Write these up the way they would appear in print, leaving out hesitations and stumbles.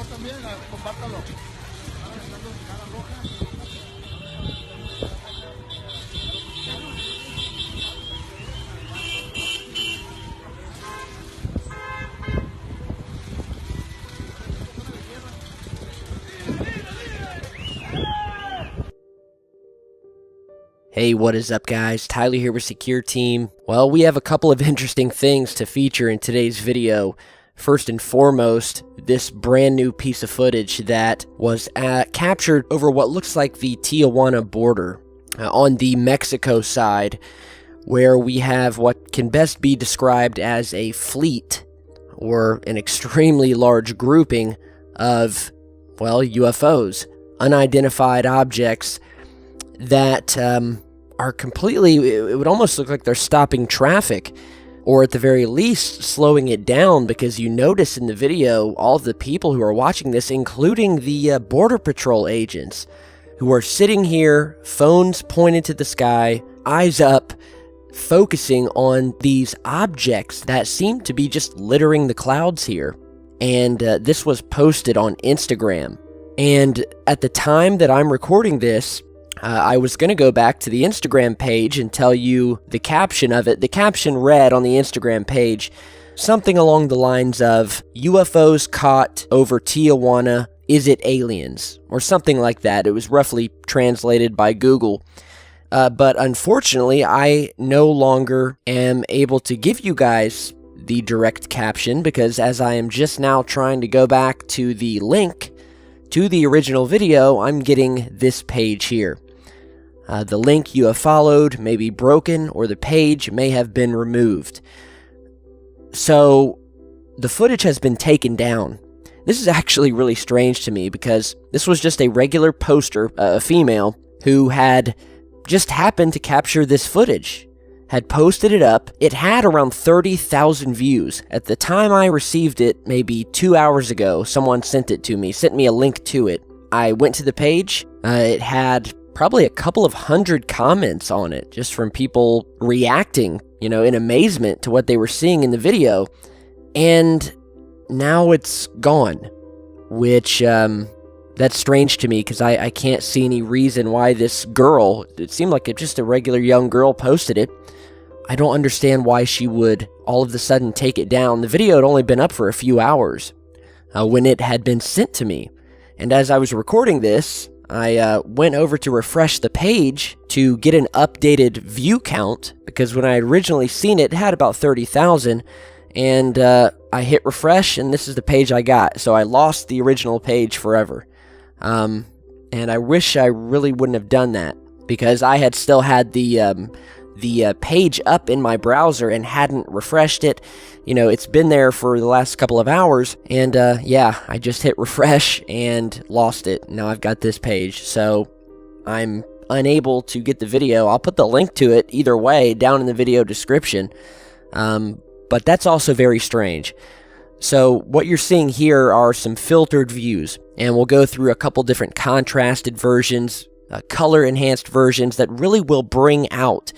también, compártalo. Hey, what is up guys? Tyler here with Secure Team. Well, we have a couple of interesting things to feature in today's video. First and foremost, this brand new piece of footage that was captured over what looks like the Tijuana border on the Mexico side, where we have what can best be described as a fleet or an extremely large grouping of, well, UFOs, unidentified objects that are completely, it would almost look like they're stopping traffic, or at the very least slowing it down, because you notice in the video all of the people who are watching this, including the Border Patrol agents, who are sitting here, phones pointed to the sky, eyes up, focusing on these objects that seem to be just littering the clouds here. And this was posted on Instagram. And at the time that I'm recording this, I was going to go back to the Instagram page and tell you the caption of it. The caption read on the Instagram page something along the lines of, UFOs caught over Tijuana, is it aliens? Or something like that. It was roughly translated by Google. But unfortunately, I no longer am able to give you guys the direct caption, because as I am just now trying to go back to the link to the original video, I'm getting this page here. The link you have followed may be broken, or the page may have been removed. So, the footage has been taken down. This is actually really strange to me, because this was just a regular poster, a female, who had just happened to capture this footage, had posted it up. It had around 30,000 views. At the time I received it, maybe 2 hours ago, someone sent me a link to it. I went to the page, it had probably a couple of hundred comments on it, just from people reacting, in amazement to what they were seeing in the video. And now it's gone, which, that's strange to me, because I can't see any reason why this girl, it seemed like just a regular young girl, posted it. I don't understand why she would all of a sudden take it down. The video had only been up for a few hours when it had been sent to me. And as I was recording this, I went over to refresh the page to get an updated view count, because when I had originally seen it, it had about 30,000, and I hit refresh, and this is the page I got. So I lost the original page forever. And I wish I really wouldn't have done that, because I had still had the page up in my browser and hadn't refreshed it. It's been there for the last couple of hours, and yeah, I just hit refresh and lost it. Now I've got this page, so I'm unable to get the video. I'll put the link to it either way down in the video description, but that's also very strange. So what you're seeing here are some filtered views, and we'll go through a couple different contrasted versions, color enhanced versions that really will bring out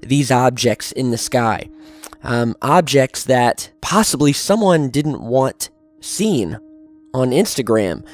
these objects in the sky. Objects that possibly someone didn't want seen on Instagram.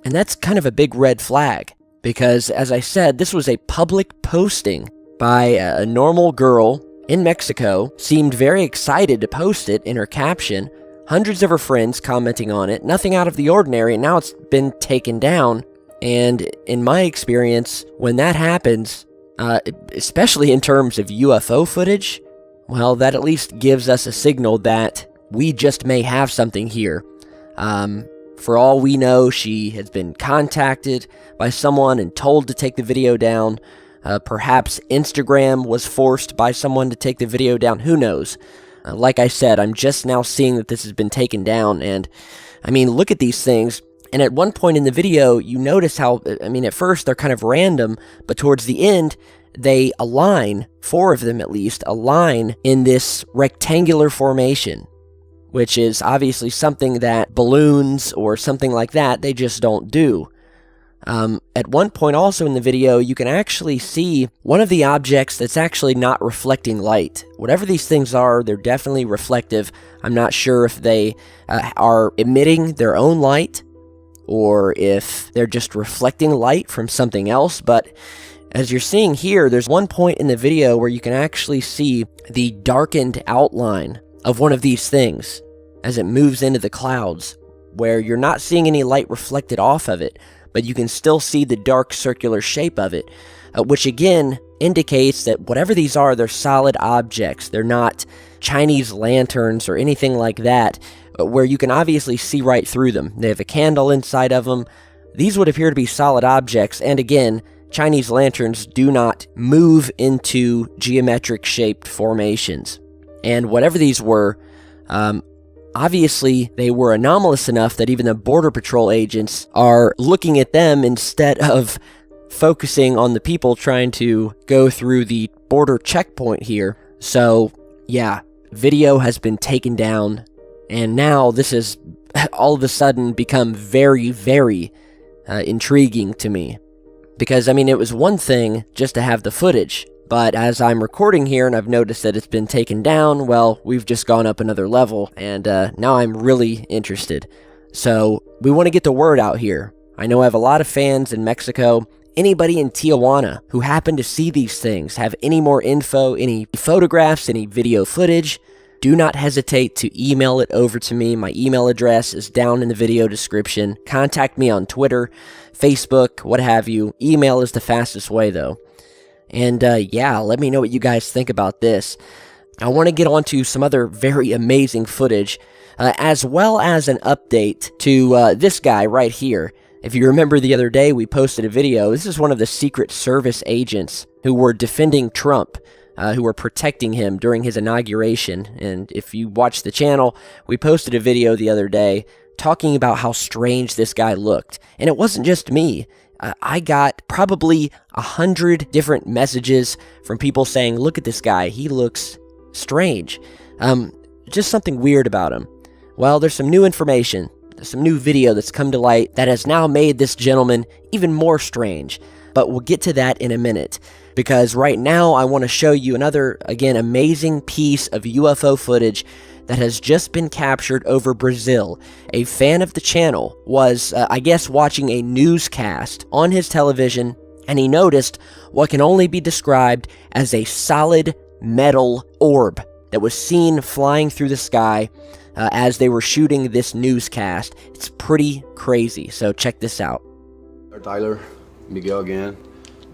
And that's kind of a big red flag, because as I said, this was a public posting by a normal girl in Mexico. Seemed very excited to post it in her caption. Hundreds of her friends commenting on it. Nothing out of the ordinary, and now it's been taken down. And in my experience, when that happens, especially in terms of UFO footage, well, that at least gives us a signal that we just may have something here. For all we know, she has been contacted by someone and told to take the video down. Perhaps Instagram was forced by someone to take the video down. Who knows? Like I said, I'm just now seeing that this has been taken down, and I mean, look at these things. And at one point in the video, you notice how, at first they're kind of random, but towards the end, they align, 4 of them at least, align in this rectangular formation, which is obviously something that balloons or something like that, they just don't do. At one point also in the video, you can actually see one of the objects that's actually not reflecting light. Whatever these things are, they're definitely reflective. I'm not sure if they are emitting their own light or if they're just reflecting light from something else. But as you're seeing here, there's one point in the video where you can actually see the darkened outline of one of these things as it moves into the clouds, where you're not seeing any light reflected off of it, but you can still see the dark circular shape of it, which again indicates that whatever these are, they're solid objects. They're not Chinese lanterns or anything like that, where you can obviously see right through them. They have a candle inside of them. These would appear to be solid objects, and again, Chinese lanterns do not move into geometric shaped formations. And whatever these were, obviously they were anomalous enough that even the Border Patrol agents are looking at them instead of focusing on the people trying to go through the border checkpoint here. So yeah, video has been taken down, and now this has all of a sudden become very, very intriguing to me. Because, I mean, it was one thing just to have the footage, but as I'm recording here and I've noticed that it's been taken down, well, we've just gone up another level, and now I'm really interested. So, we want to get the word out here. I know I have a lot of fans in Mexico. Anybody in Tijuana who happen to see these things, have any more info, any photographs, any video footage, do not hesitate to email it over to me. My email address is down in the video description. Contact me on Twitter, Facebook, what have you. Email is the fastest way, though. And yeah, let me know what you guys think about this. I want to get on to some other very amazing footage, as well as an update to this guy right here. If you remember the other day, we posted a video. This is one of the Secret Service agents who were defending Trump, who were protecting him during his inauguration. And if you watch the channel, we posted a video the other day talking about how strange this guy looked. And it wasn't just me. I got probably 100 different messages from people saying, look at this guy, he looks strange. Just something weird about him. Well, there's some new information, some new video that's come to light that has now made this gentleman even more strange. But we'll get to that in a minute, because right now I want to show you another, again, amazing piece of UFO footage that has just been captured over Brazil. A fan of the channel was, I guess, watching a newscast on his television, and he noticed what can only be described as a solid metal orb that was seen flying through the sky as they were shooting this newscast. It's pretty crazy, so check this out. Tyler, Miguel again.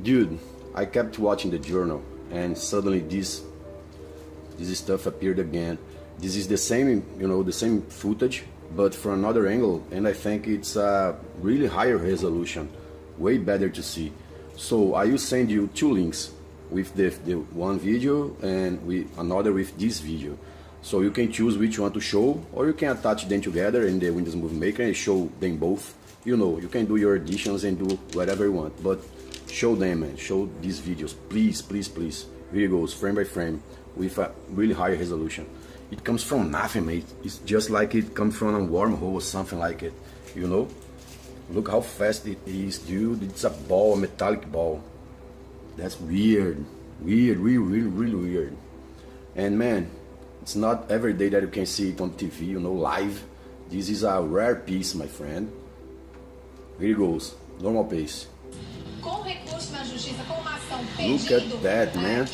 Dude, I kept watching the journal, and suddenly this stuff appeared again. This is the same, the same footage, but from another angle, and I think it's a really higher resolution, way better to see. So I will send you two links with the one video and another with this video. So you can choose which one to show, or you can attach them together in the Windows Movie Maker and show them both. You can do your additions and do whatever you want, but show them, man. Show these videos, please, please, please. Videos frame by frame with a really high resolution. It comes from nothing, mate. It's just like it comes from a wormhole or something like it, Look how fast it is, dude. It's a ball, a metallic ball. That's weird. Weird, really weird. And man, it's not every day that you can see it on TV, live. This is a rare piece, my friend. Here it goes, normal pace. Look at that, man.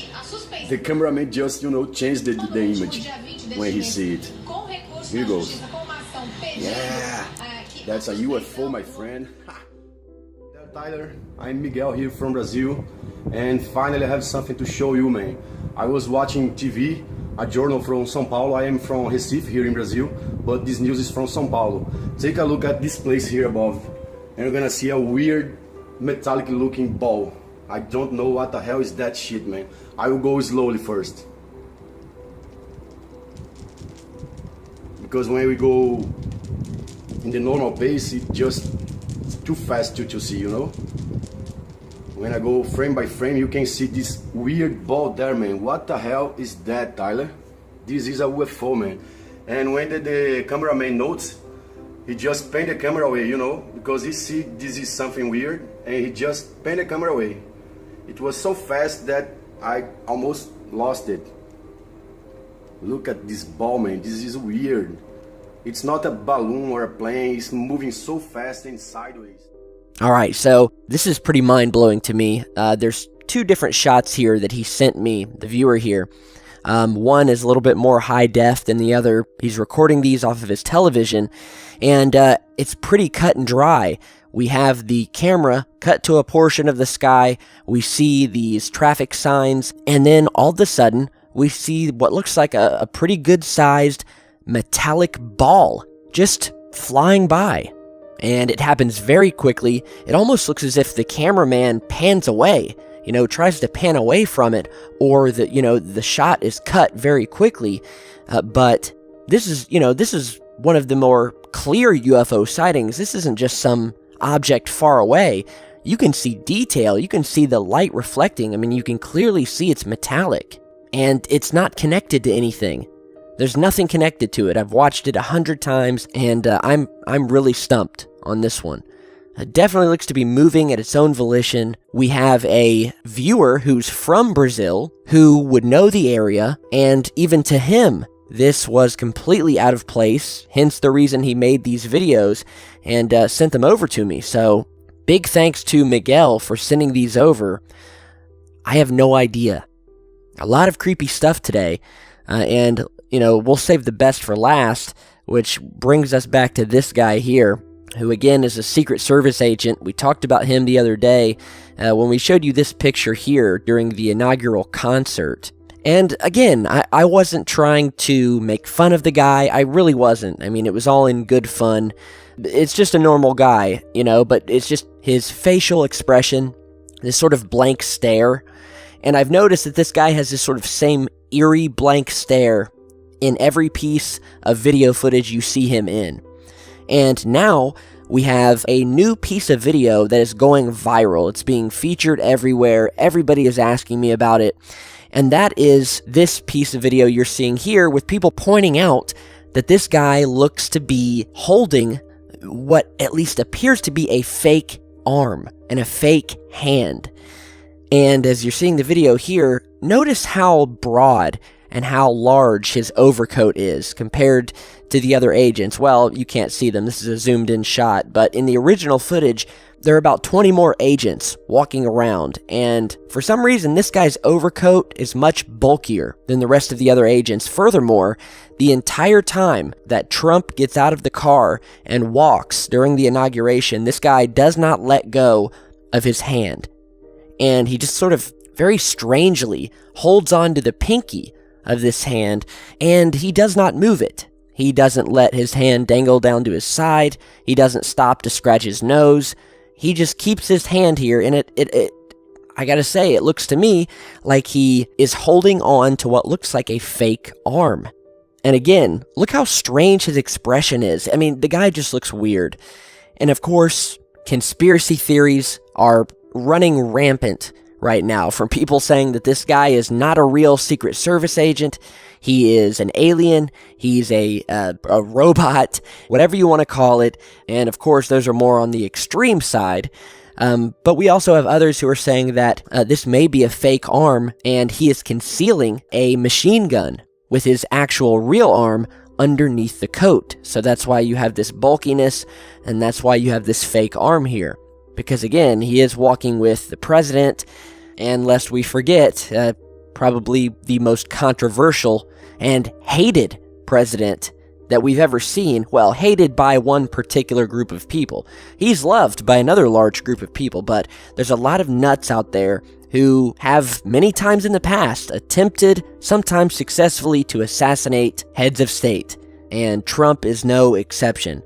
The cameraman just, changed the image when he see it. Here it goes. Yeah, that's a UFO, my friend. Tyler, I'm Miguel here from Brazil, and finally I have something to show you, man. I was watching TV, a journal from São Paulo. I am from Recife here in Brazil, but this news is from São Paulo. Take a look at this place here above, and you're gonna see a weird metallic looking ball. I don't know what the hell is that shit, man. I will go slowly first, because when we go in the normal pace, it's too fast to see, When I go frame by frame, you can see this weird ball there, man. What the hell is that, Tyler? This is a UFO, man. And when the cameraman notes, he just pan the camera away, because he see this is something weird, and he just pan the camera away. It was so fast that I almost lost it. Look at this ball, man. This is weird. It's not a balloon or a plane, it's moving so fast and sideways. Alright, so this is pretty mind-blowing to me. There's two different shots here that he sent me, the viewer here. One is a little bit more high def than the other. He's recording these off of his television, and it's pretty cut and dry. We have the camera cut to a portion of the sky, we see these traffic signs, and then all of a sudden, we see what looks like a pretty good-sized metallic ball just flying by. And it happens very quickly. It almost looks as if the cameraman pans away, tries to pan away from it, or the shot is cut very quickly. But this is one of the more clear UFO sightings. This isn't just some object far away. You can see detail. You can see the light reflecting. I mean, you can clearly see it's metallic, and it's not connected to anything. There's nothing connected to it. I've watched it 100 times, and I'm really stumped on this one. It definitely looks to be moving at its own volition. We have a viewer who's from Brazil who would know the area, and even to him, this was completely out of place, hence the reason he made these videos and sent them over to me. So, big thanks to Miguel for sending these over. I have no idea. A lot of creepy stuff today, and we'll save the best for last, which brings us back to this guy here, who again is a Secret Service agent. We talked about him the other day when we showed you this picture here during the inaugural concert. And again, I wasn't trying to make fun of the guy. I really wasn't. I mean, it was all in good fun. It's just a normal guy, but it's just his facial expression, this sort of blank stare. And I've noticed that this guy has this sort of same eerie blank stare in every piece of video footage you see him in. And now we have a new piece of video that is going viral. It's being featured everywhere. Everybody is asking me about it. And that is this piece of video you're seeing here, with people pointing out that this guy looks to be holding what at least appears to be a fake arm and a fake hand. And as you're seeing the video here, notice how broad and how large his overcoat is compared to the other agents. Well, you can't see them. This is a zoomed in shot, but in the original footage, there are about 20 more agents walking around, and for some reason, this guy's overcoat is much bulkier than the rest of the other agents. Furthermore, the entire time that Trump gets out of the car and walks during the inauguration, this guy does not let go of his hand, and he just sort of very strangely holds on to the pinky of this hand, and he does not move it. He doesn't let his hand dangle down to his side. He doesn't stop to scratch his nose. He just keeps his hand here, and I gotta say, it looks to me like he is holding on to what looks like a fake arm. And again, look how strange his expression is. I mean, the guy just looks weird. And of course, conspiracy theories are running rampant right now, from people saying that this guy is not a real Secret Service agent. He is an alien. He's a robot, whatever you want to call it. And of course, those are more on the extreme side. But we also have others who are saying that this may be a fake arm, and he is concealing a machine gun with his actual real arm underneath the coat. So that's why you have this bulkiness, and that's why you have this fake arm here. Because again, he is walking with the president, and lest we forget, probably the most controversial and hated president that we've ever seen. Well, hated by one particular group of people. He's loved by another large group of people, but there's a lot of nuts out there who have many times in the past attempted, sometimes successfully, to assassinate heads of state, and Trump is no exception.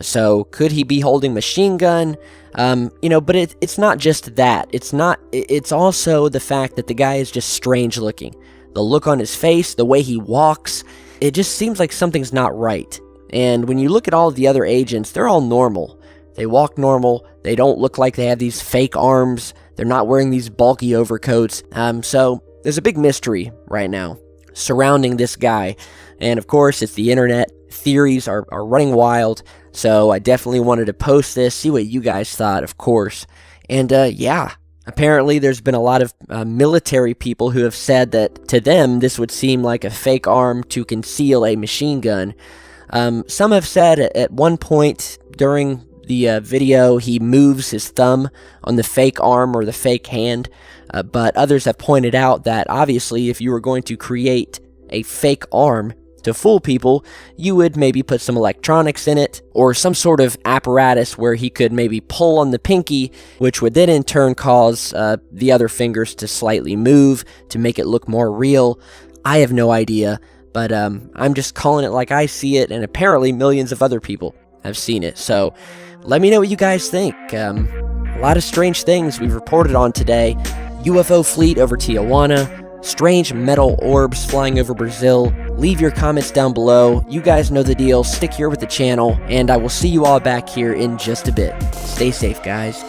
So, could he be holding machine gun? But it's not just that. It's also the fact that the guy is just strange looking. The look on his face, the way he walks, it just seems like something's not right. And when you look at all of the other agents, they're all normal. They walk normal. They don't look like they have these fake arms. They're not wearing these bulky overcoats. So there's a big mystery right now surrounding this guy. And of course, it's the internet. Theories are running wild. So I definitely wanted to post this, see what you guys thought, of course. And yeah, apparently there's been a lot of military people who have said that to them this would seem like a fake arm to conceal a machine gun. Some have said at one point during the video he moves his thumb on the fake arm or the fake hand, but others have pointed out that obviously if you were going to create a fake arm to fool people, you would maybe put some electronics in it or some sort of apparatus where he could maybe pull on the pinky, which would then in turn cause the other fingers to slightly move to make it look more real. I have no idea, but I'm just calling it like I see it, and apparently millions of other people have seen it. So let me know what you guys think. A lot of strange things we've reported on today. UFO fleet over Tijuana, strange metal orbs flying over Brazil. Leave your comments down below. You guys know the deal. Stick here with the channel, and I will see you all back here in just a bit. Stay safe, guys.